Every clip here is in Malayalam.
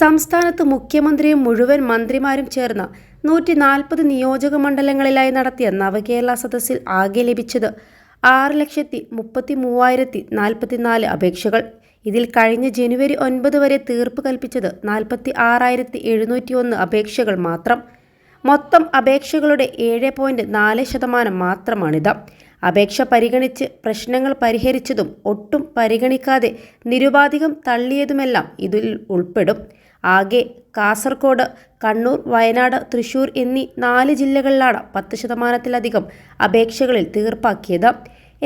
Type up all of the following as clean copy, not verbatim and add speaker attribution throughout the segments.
Speaker 1: സംസ്ഥാനത്ത് മുഖ്യമന്ത്രിയും മുഴുവൻ മന്ത്രിമാരും ചേർന്ന് 140 നിയോജക മണ്ഡലങ്ങളിലായി നടത്തിയ നവകേരള സദസ്സിൽ ആകെ ലഭിച്ചത് 6,33,044 അപേക്ഷകൾ. ഇതിൽ കഴിഞ്ഞ ജനുവരി 9 വരെ തീർപ്പ് കൽപ്പിച്ചത് 46,701 അപേക്ഷകൾ മാത്രം. മൊത്തം അപേക്ഷകളുടെ 7.4% മാത്രമാണിത്. അപേക്ഷ പരിഗണിച്ച് പ്രശ്നങ്ങൾ പരിഹരിച്ചതും ഒട്ടും പരിഗണിക്കാതെ നിരുപാധികം തള്ളിയതുമെല്ലാം ഇതിൽ ഉൾപ്പെടും. ആകെ കാസർഗോഡ്, കണ്ണൂർ, വയനാട്, തൃശൂർ എന്നീ 4 ജില്ലകളിലാണ് 10%-ലധികം അപേക്ഷകളിൽ തീർപ്പാക്കിയത്.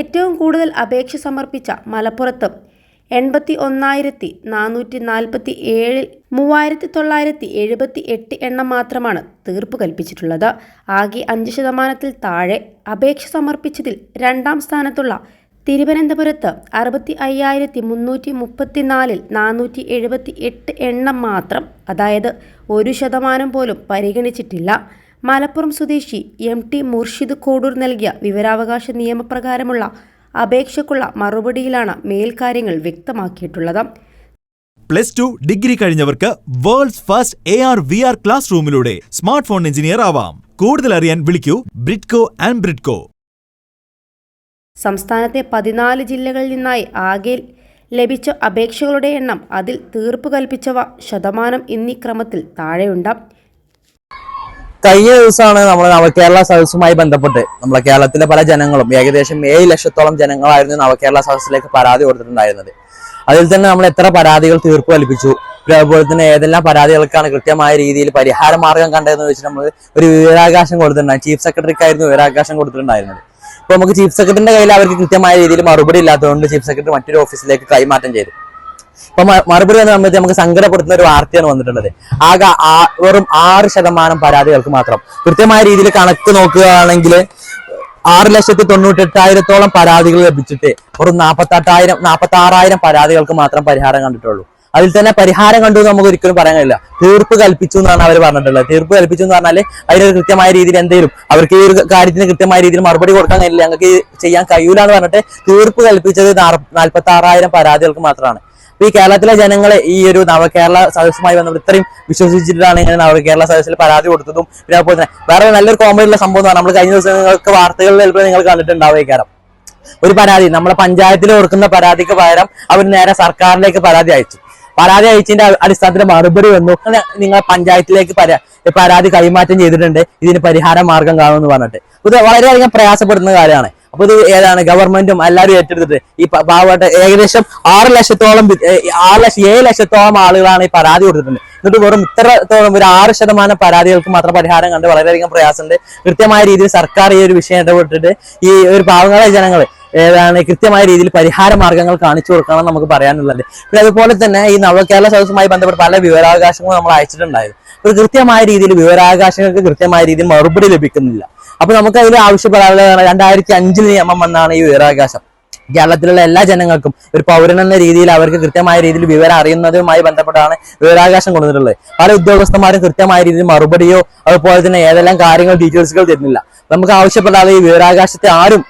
Speaker 1: ഏറ്റവും കൂടുതൽ അപേക്ഷ സമർപ്പിച്ച മലപ്പുറത്ത് 81,447-ൽ 3,978 എണ്ണം മാത്രമാണ് തീർപ്പ് കൽപ്പിച്ചിട്ടുള്ളത്. ആകെ 5%-ൽ താഴെ അപേക്ഷ സമർപ്പിച്ചതിൽ രണ്ടാം സ്ഥാനത്തുള്ള തിരുവനന്തപുരത്ത് 65,334-ൽ 478 എണ്ണം മാത്രം, അതായത് 1% പോലും പരിഗണിച്ചിട്ടില്ല. മലപ്പുറം സ്വദേശി MT മുർഷിദ് കോഡൂർ നൽകിയ വിവരാവകാശ നിയമപ്രകാരമുള്ള അപേക്ഷയ്ക്കുള്ള മറുപടിയിലാണ് മേൽക്കാര്യങ്ങൾ വ്യക്തമാക്കിയിട്ടുള്ളത്.
Speaker 2: +2 ഡിഗ്രി കഴിഞ്ഞവർക്ക് വേൾഡ്സ് ഫസ്റ്റ് AR/VR ക്ലാസ് റൂമിലൂടെ സ്മാർട്ട് ഫോൺ എഞ്ചിനീയർ ആവാം. കൂടുതൽ അറിയാൻ വിളിക്കൂ ബ്രിഡ്കോ ആൻഡ് ബ്രിഡ്കോ.
Speaker 1: സംസ്ഥാനത്തെ 14 ജില്ലകളിൽ നിന്നായി ആകെ ലഭിച്ച അപേക്ഷകളുടെ എണ്ണം, അതിൽ തീർപ്പ് കൽപ്പിച്ചവ ശതമാനം എന്നീ ക്രമത്തിൽ താഴെയുണ്ട്.
Speaker 3: കഴിഞ്ഞ ദിവസമാണ് നമ്മൾ നവകേരള സദസ്സുമായി ബന്ധപ്പെട്ട് നമ്മളെ കേരളത്തിലെ പല ജനങ്ങളും ഏകദേശം 7 ലക്ഷത്തോളം ജനങ്ങളായിരുന്നു നവകേരള സദസ്സിലേക്ക് പരാതി കൊടുത്തിട്ടുണ്ടായിരുന്നത്. അതിൽ തന്നെ നമ്മൾ എത്ര പരാതികൾ തീർപ്പ് കൽപ്പിച്ചു, അതുപോലെ തന്നെ ഏതെല്ലാം പരാതികൾക്കാണ് കൃത്യമായ രീതിയിൽ പരിഹാര മാർഗം കണ്ടതെന്ന് വെച്ചിട്ട് നമ്മൾ ഒരു വിവരാവകാശം കൊടുത്തിട്ടുണ്ടായിരുന്നു. ചീഫ് സെക്രട്ടറിക്കായിരുന്നു വിവരാവകാശം കൊടുത്തിട്ടുണ്ടായിരുന്നത്. ഇപ്പൊ നമുക്ക് ചീഫ് സെക്രട്ടറിന്റെ കയ്യിൽ അവർക്ക് കൃത്യമായ രീതിയിൽ മറുപടി ഇല്ലാത്തതുകൊണ്ട് ചീഫ് സെക്രട്ടറി മറ്റൊരു ഓഫീസിലേക്ക് കൈമാറ്റം ചെയ്തു. ഇപ്പൊ മറുപടി വന്ന സമയത്ത് നമുക്ക് സങ്കടപ്പെടുത്തുന്ന ഒരു വാർത്തയാണ് വന്നിട്ടുള്ളത്. ആകെ വെറും 6% പരാതികൾക്ക് മാത്രം. കൃത്യമായ രീതിയിൽ കണക്ക് നോക്കുകയാണെങ്കിൽ 6,98,000-ഓളം പരാതികൾ ലഭിച്ചിട്ട് വെറും 46,000 പരാതികൾക്ക് മാത്രം പരിഹാരം കണ്ടിട്ടുള്ളൂ. അതിൽ തന്നെ പരിഹാരം കണ്ടു എന്ന് നമുക്ക് ഒരിക്കലും പറയാൻ കഴിയില്ല. തീർപ്പ് കൽപ്പിച്ചു എന്നാണ് അവർ പറഞ്ഞിട്ടുള്ളത്. തീർപ്പ് കൽപ്പിച്ചു എന്ന് പറഞ്ഞാൽ അതിന് കൃത്യമായ രീതിയിൽ എന്തെങ്കിലും അവർക്ക് ഈ ഒരു കാര്യത്തിന് കൃത്യമായ രീതിയിൽ മറുപടി കൊടുക്കാൻ കഴിയില്ല, ഞങ്ങൾക്ക് ചെയ്യാൻ കഴിയൂല എന്ന് പറഞ്ഞിട്ട് തീർപ്പ് കൽപ്പിച്ചത് 46,000 പരാതികൾക്ക് മാത്രമാണ്. ഈ കേരളത്തിലെ ജനങ്ങളെ ഈ ഒരു നവകേരള സദസ്സുമായി ബന്ധപ്പെട്ട് ഇത്രയും വിശ്വസിച്ചിട്ടാണ് ഇങ്ങനെ നവകേരള സദസ്സിൽ പരാതി കൊടുത്തതും. പിന്നെ അതുപോലെ തന്നെ വേറെ നല്ലൊരു കോമഡി ഉള്ള സംഭവം നമ്മൾ കഴിഞ്ഞ ദിവസം നിങ്ങൾക്ക് വാർത്തകളിൽ ചിലപ്പോൾ നിങ്ങൾ കണ്ടിട്ടുണ്ടാവുകയാരം. ഒരു പരാതി നമ്മളെ പഞ്ചായത്തിൽ കൊടുക്കുന്ന പരാതിക്ക് പകരം അവർ നേരെ സർക്കാരിലേക്ക് പരാതി അയച്ചു. പരാതി അയച്ചതിന്റെ അടിസ്ഥാനത്തിൽ മറുപടി വന്നു, നിങ്ങൾ പഞ്ചായത്തിലേക്ക് പരാതി കൈമാറ്റം ചെയ്തിട്ടുണ്ട്, ഇതിന് പരിഹാര മാർഗം കാണുമെന്ന് പറഞ്ഞിട്ട്. ഇത് വളരെയധികം പ്രയാസപ്പെടുന്ന കാര്യമാണ്. അപ്പൊ ഇത് ഏതാണ് ഗവൺമെന്റും എല്ലാവരും ഏറ്റെടുത്തിട്ട് ഈ പാവപ്പെട്ട ഏകദേശം 7 ലക്ഷത്തോളം ആളുകളാണ് ഈ പരാതി കൊടുത്തിട്ടുണ്ട്. എന്നിട്ട് വെറും ഇത്രത്തോളം ഒരു 6% പരാതികൾക്ക് മാത്രം പരിഹാരം കണ്ട് വളരെയധികം പ്രയാസമുണ്ട്. കൃത്യമായ രീതിയിൽ സർക്കാർ ഈ ഒരു വിഷയം ഇടപെട്ടിട്ട് ഈ ഒരു പാവങ്ങളെ ജനങ്ങൾ ഏതാണ് കൃത്യമായ രീതിയിൽ പരിഹാര മാർഗങ്ങൾ കാണിച്ചു കൊടുക്കണം നമുക്ക് പറയാനുള്ളത്. പിന്നെ അതുപോലെ തന്നെ ഈ നവകേരള സദസ്സുമായി ബന്ധപ്പെട്ട് പല വിവരാവകാശങ്ങളും നമ്മൾ അയച്ചിട്ടുണ്ടായിരുന്നു. ഒരു കൃത്യമായ രീതിയിൽ വിവരാവകാശങ്ങൾക്ക് കൃത്യമായ രീതിയിൽ മറുപടി ലഭിക്കുന്നില്ല. അപ്പൊ നമുക്ക് അതിൽ ആവശ്യപ്പെടാനുള്ള 2005 നിയമം വന്നാണ് ഈ വിവരാവകാശം. കേരളത്തിലുള്ള എല്ലാ ജനങ്ങൾക്കും ഒരു പൗരൻ എന്ന രീതിയിൽ അവർക്ക് കൃത്യമായ രീതിയിൽ വിവരം അറിയുന്നതുമായി ബന്ധപ്പെട്ടാണ് വിവരാവകാശം കൊടുത്തിട്ടുള്ളത്. പല ഉദ്യോഗസ്ഥന്മാരും കൃത്യമായ രീതിയിൽ മറുപടിയോ അതുപോലെ തന്നെ ഏതെല്ലാം കാര്യങ്ങൾ ഡീറ്റെയിൽസുകൾ തരുന്നില്ല. നമുക്ക് ആവശ്യപ്പെടാതെ ഈ വിവരാവകാശത്തെ ആരും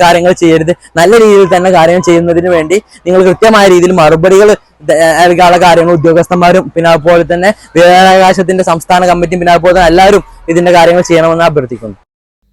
Speaker 3: കാര്യങ്ങൾ ചെയ്യരുത്. നല്ല രീതിയിൽ തന്നെ കാര്യങ്ങൾ ചെയ്യുന്നതിന് വേണ്ടി നിങ്ങൾ കൃത്യമായ രീതിയിൽ മറുപടികൾ നൽകാനുള്ള കാര്യങ്ങൾ ഉദ്യോഗസ്ഥന്മാരും പിന്നെ അതുപോലെ തന്നെ വിവരാവകാശത്തിന്റെ സംസ്ഥാന കമ്മിറ്റിയും പിന്നെ അതുപോലെ തന്നെ എല്ലാവരും ഇതിന്റെ കാര്യങ്ങൾ ചെയ്യണമെന്ന് അഭ്യർത്ഥിക്കുന്നു.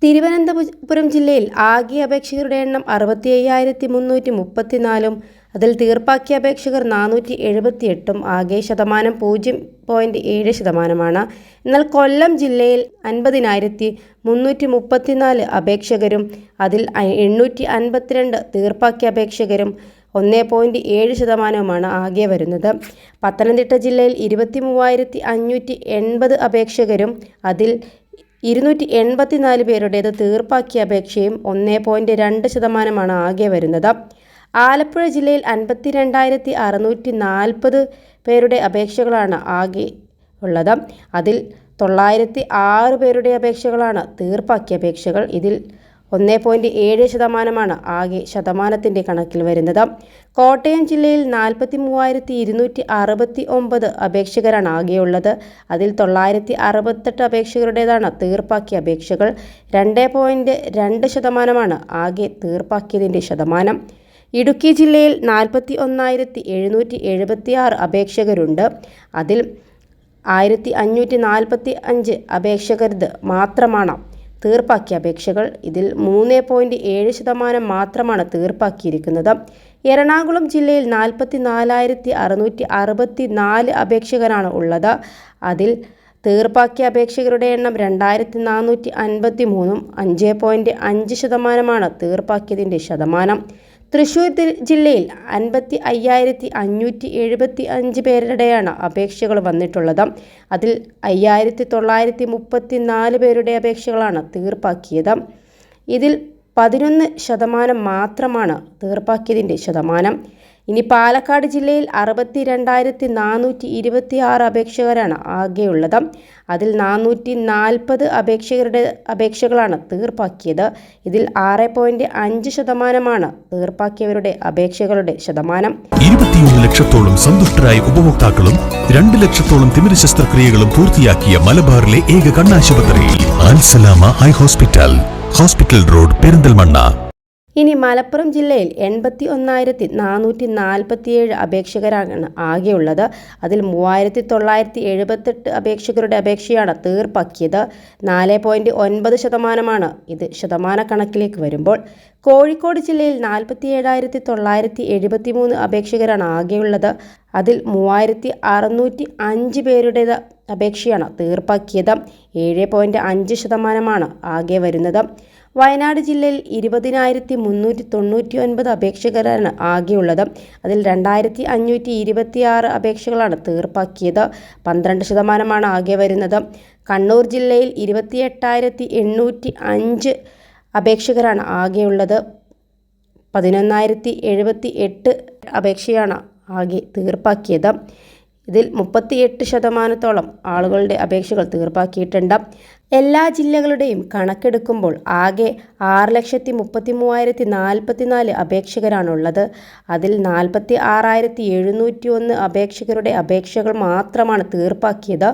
Speaker 1: തിരുവനന്തപുരം ജില്ലയിൽ ആകെ അപേക്ഷകരുടെ എണ്ണം 65,334-ഉം അതിൽ തീർപ്പാക്കിയ അപേക്ഷകർ 478-ഉം. ആകെ ശതമാനം 0.7%. എന്നാൽ കൊല്ലം ജില്ലയിൽ 50,334 അപേക്ഷകരും അതിൽ 852 തീർപ്പാക്കിയ അപേക്ഷകരും 1.7%-മാണ് ആകെ വരുന്നത്. പത്തനംതിട്ട ജില്ലയിൽ 23,580 അപേക്ഷകരും അതിൽ 284 പേരുടേത് തീർപ്പാക്കിയ അപേക്ഷയും 1.2%-മാണ് ആകെ വരുന്നത്. ആലപ്പുഴ ജില്ലയിൽ 52,640 പേരുടെ അപേക്ഷകളാണ് ആകെ ഉള്ളത്. അതിൽ 906 പേരുടെ അപേക്ഷകളാണ് തീർപ്പാക്കിയ അപേക്ഷകൾ. ഇതിൽ 1.7%-മാണ് ആകെ ശതമാനത്തിൻ്റെ കണക്കിൽ വരുന്നത്. കോട്ടയം ജില്ലയിൽ 43,269 അപേക്ഷകരാണ് ആകെയുള്ളത്. അതിൽ 968 അപേക്ഷകരുടേതാണ് തീർപ്പാക്കിയ അപേക്ഷകൾ. 2.2%-മാണ് ആകെ തീർപ്പാക്കിയതിൻ്റെ ശതമാനം. ഇടുക്കി ജില്ലയിൽ 41,776 അപേക്ഷകരുണ്ട്. അതിൽ 1,545 അപേക്ഷകരത് മാത്രമാണ് തീർപ്പാക്കിയ അപേക്ഷകൾ. ഇതിൽ 3.7% മാത്രമാണ് തീർപ്പാക്കിയിരിക്കുന്നത്. എറണാകുളം ജില്ലയിൽ 44,664 അപേക്ഷകരാണ് ഉള്ളത്. അതിൽ തീർപ്പാക്കിയ അപേക്ഷകരുടെ എണ്ണം 2,453, 5.5% തീർപ്പാക്കിയതിൻ്റെ ശതമാനം. തൃശ്ശൂർ ജില്ലയിൽ 55,575 പേരുടെയാണ് അപേക്ഷകൾ വന്നിട്ടുള്ളത്. അതിൽ 5,934 പേരുടെ അപേക്ഷകളാണ് തീർപ്പാക്കിയത്. ഇതിൽ 11% മാത്രമാണ് തീർപ്പാക്കിയതിൻ്റെ ശതമാനം. ഇനി പാലക്കാട് ജില്ലയിൽ 62,426 അപേക്ഷകരാണ് ആകെയുള്ളത്. അതിൽ 440 അപേക്ഷകളാണ് തീർപ്പാക്കിയത്. ഇതിൽ 6.5% തീർപ്പാക്കിയവരുടെ അപേക്ഷകളുടെ ശതമാനം.
Speaker 4: 21 ലക്ഷത്തോളം സന്തുഷ്ടരായ ഉപഭോക്താക്കളും 2 ലക്ഷത്തോളം തിമിര ശസ്ത്രക്രിയകളും പൂർത്തിയാക്കിയ മലബാറിലെ ഏക കണ്ണാശുപത്രി Al Salama high hospital, hospital road, Perinthalmanna.
Speaker 1: ഇനി മലപ്പുറം ജില്ലയിൽ 81,447 അപേക്ഷകരാണ് ആകെയുള്ളത്. അതിൽ 3,978 അപേക്ഷകരുടെ അപേക്ഷയാണ് തീർപ്പാക്കിയത്. 4.9% ഇത് ശതമാന കണക്കിലേക്ക് വരുമ്പോൾ. കോഴിക്കോട് ജില്ലയിൽ 47,973 അപേക്ഷകരാണ് ആകെയുള്ളത്. അതിൽ 3,605 പേരുടെ അപേക്ഷയാണ് തീർപ്പാക്കിയത്. 7.5% ആകെ വരുന്നത്. വയനാട് ജില്ലയിൽ 20,399 അപേക്ഷകരാണ് ആകെയുള്ളത്. അതിൽ 2,526 അപേക്ഷകളാണ് തീർപ്പാക്കിയത്. 12% ആകെ വരുന്നത്. കണ്ണൂർ ജില്ലയിൽ 28,805 അപേക്ഷകരാണ് ആകെയുള്ളത്. 11,078 അപേക്ഷയാണ് ആകെ തീർപ്പാക്കിയത്. ഇതിൽ 38% ആളുകളുടെ അപേക്ഷകൾ തീർപ്പാക്കിയിട്ടുണ്ട്. എല്ലാ ജില്ലകളുടെയും കണക്കെടുക്കുമ്പോൾ ആകെ 6,33,044 അപേക്ഷകരാണുള്ളത്. അതിൽ 46,701 അപേക്ഷകരുടെ അപേക്ഷകൾ മാത്രമാണ് തീർപ്പാക്കിയത്.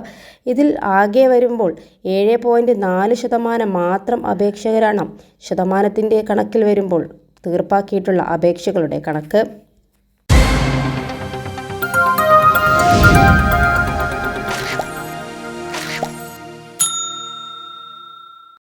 Speaker 1: ഇതിൽ ആകെ വരുമ്പോൾ 7.4% മാത്രം അപേക്ഷകരാണ് ശതമാനത്തിൻ്റെ കണക്കിൽ വരുമ്പോൾ തീർപ്പാക്കിയിട്ടുള്ള അപേക്ഷകളുടെ കണക്ക്.